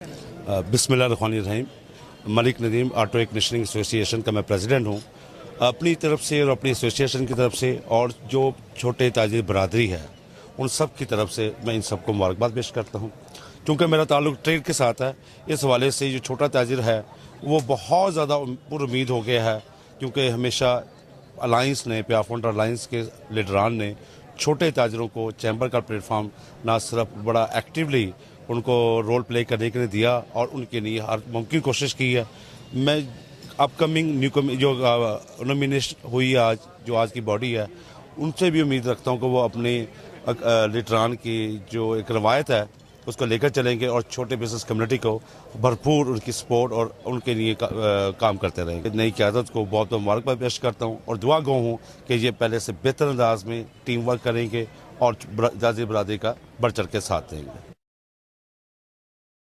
बिस्मिल्लाहिर्रहमानिर्रहीम। Malik Nadeem auto कनीशनिंग association का मैं प्रेसिडेंट हूँ। अपनी तरफ से और अपनी एसोसिएशन की तरफ से और जो छोटे ताजिर बरादरी है उन सब की तरफ से मैं इन सबको मुबारकबाद पेश करता हूँ। क्योंकि मेरा ताल्लुक ट्रेड के साथ है, इस हवाले से जो छोटा ताजिर है वो बहुत ज़्यादा पुरुमीद हो गया है। क्योंकि हमेशा अलाइंस ने, प्याफोंड अलाइंस के लीडरान ने छोटे ताजरों को चैम्बर का प्लेटफार्म ना सिर्फ बड़ा एक्टिवली उनको रोल प्ले करने के लिए दिया और उनके लिए हर मुमकिन कोशिश की है। मैं अपकमिंग जो नॉमिनेशन हुई आज, जो आज की बॉडी है, उनसे भी उम्मीद रखता हूँ कि वो अपने लीडरान की जो एक रवायत है उसको लेकर चलेंगे और छोटे बिजनेस कम्युनिटी को भरपूर उनकी सपोर्ट और उनके लिए काम करते रहेंगे। नई क़यादत को बहुत बहुत मुबारकबाद पेश करता हूँ और दुआ गो हूँ कि ये पहले से बेहतर अंदाज में टीम वर्क करेंगे और जाजी बरादरी का बढ़ चढ़ के साथ देंगे।